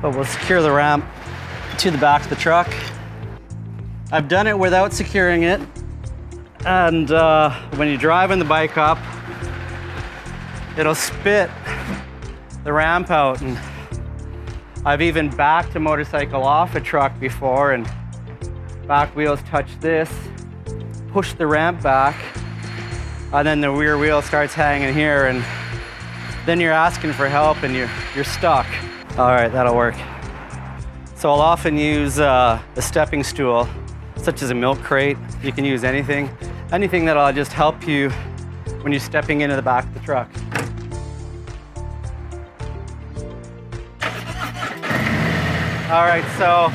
But we'll secure the ramp to the back of the truck. I've done it without securing it. And when you're driving the bike up, it'll spit the ramp out. And I've even backed a motorcycle off a truck before and back wheels touch this, push the ramp back, and then the rear wheel starts hanging here, and then you're asking for help and you're stuck. All right, that'll work. So I'll often use a stepping stool, such as a milk crate. You can use anything that'll just help you when you're stepping into the back of the truck. All right, so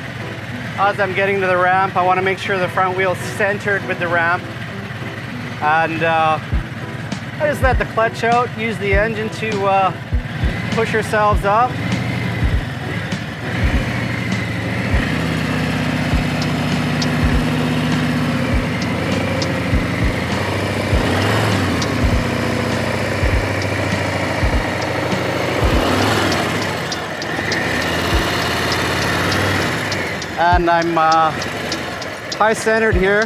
as I'm getting to the ramp, I want to make sure the front wheel's centered with the ramp. And I just let the clutch out, use the engine to push ourselves up. And I'm high centered here.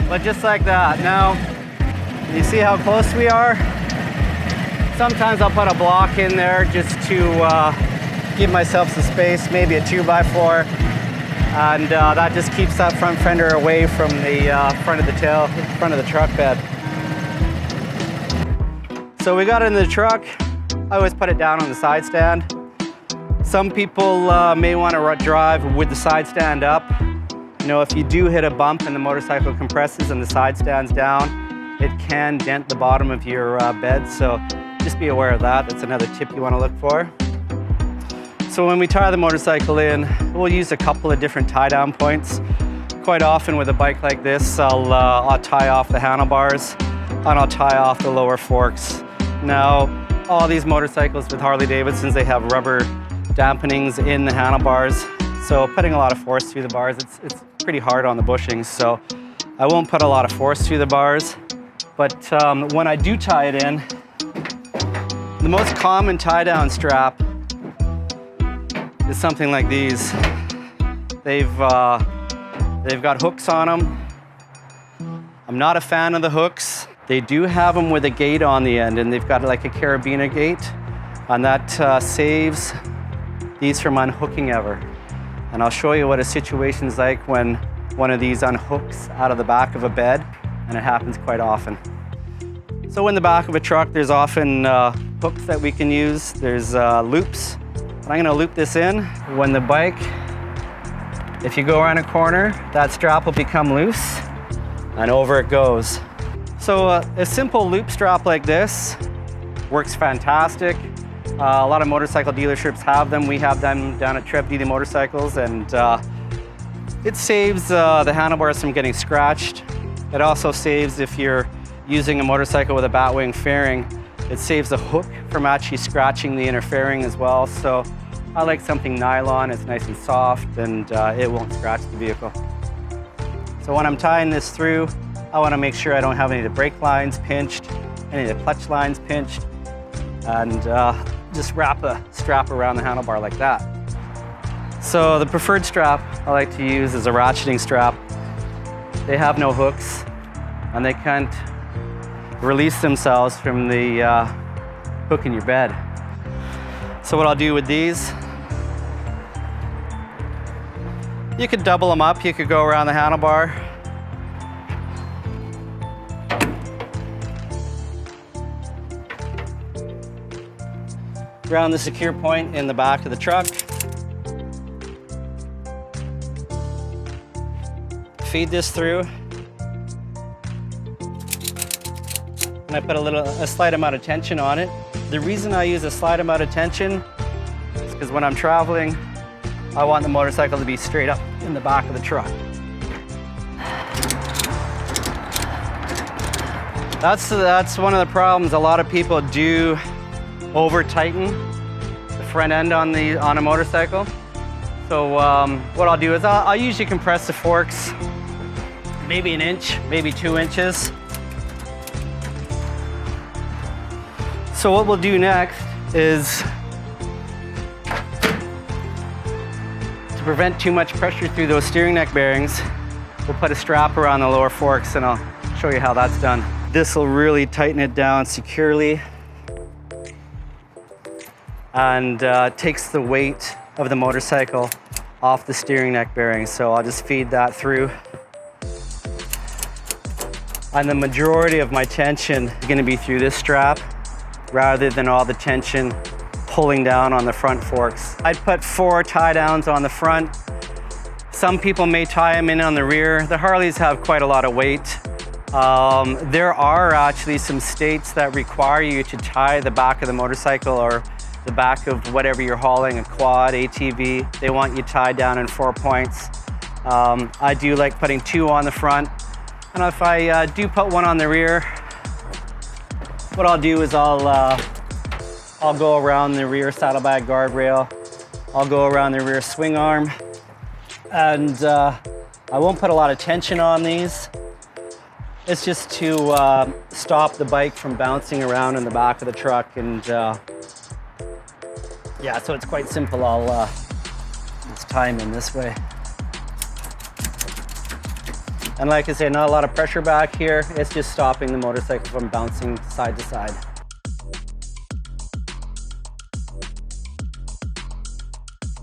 But just like that. Now, you see how close we are? Sometimes I'll put a block in there just to give myself some space, maybe a 2x4. And that just keeps that front fender away from the front of the truck bed. So we got it in the truck. I always put it down on the side stand. Some people may want to drive with the side stand up. You know, if you do hit a bump and the motorcycle compresses and the side stand's down, it can dent the bottom of your bed. So just be aware of that. That's another tip you want to look for. So when we tie the motorcycle in, we'll use a couple of different tie down points. Quite often with a bike like this, I'll tie off the handlebars and I'll tie off the lower forks. Now, all these motorcycles with Harley Davidsons, they have rubber dampenings in the handlebars. So putting a lot of force through the bars, it's pretty hard on the bushings. So I won't put a lot of force through the bars. But when I do tie it in, the most common tie down strap is something like these. They've got hooks on them. I'm not a fan of the hooks. They do have them with a gate on the end, and they've got like a carabiner gate, and that saves these from unhooking ever. And I'll show you what a situation's like when one of these unhooks out of the back of a bed, and it happens quite often. So in the back of a truck, there's often hooks that we can use. There's loops. I'm gonna loop this in. When the bike, if you go around a corner, that strap will become loose and over it goes. So a simple loop strap like this works fantastic. A lot of motorcycle dealerships have them. We have them down at Trev Dealy Motorcycles, and it saves the handlebars from getting scratched. It also saves, if you're using a motorcycle with a batwing fairing, it saves the hook from actually scratching the inner fairing as well. So I like something nylon. It's nice and soft, and it won't scratch the vehicle. So when I'm tying this through, I want to make sure I don't have any of the brake lines pinched, any of the clutch lines pinched, and just wrap a strap around the handlebar like that. So the preferred strap I like to use is a ratcheting strap. They have no hooks, and they can't release themselves from the hook in your bed. So what I'll do with these, you could double them up. You could go around the handlebar. Around the secure point in the back of the truck. Feed this through. And I put a slight amount of tension on it. The reason I use a slight amount of tension is because when I'm traveling, I want the motorcycle to be straight up in the back of the truck. That's one of the problems. A lot of people do over tighten the front end on a motorcycle. So what I'll do is I'll usually compress the forks maybe an inch, maybe 2 inches. So what we'll do next is, to prevent too much pressure through those steering neck bearings, we'll put a strap around the lower forks, and I'll show you how that's done. This will really tighten it down securely and takes the weight of the motorcycle off the steering neck bearings. So I'll just feed that through. And the majority of my tension is going to be through this strap rather than all the tension pulling down on the front forks. I'd put 4 tie downs on the front. Some people may tie them in on the rear. The Harleys have quite a lot of weight. There are actually some states that require you to tie the back of the motorcycle or the back of whatever you're hauling, a quad, ATV. They want you tied down in 4 points. I do like putting 2 on the front. And if I do put 1 on the rear, what I'll do is I'll go around the rear saddlebag guardrail. I'll go around the rear swing arm. And I won't put a lot of tension on these. It's just to stop the bike from bouncing around in the back of the truck. And yeah, so it's quite simple. I'll just tie them in this way. And like I say, not a lot of pressure back here. It's just stopping the motorcycle from bouncing side to side.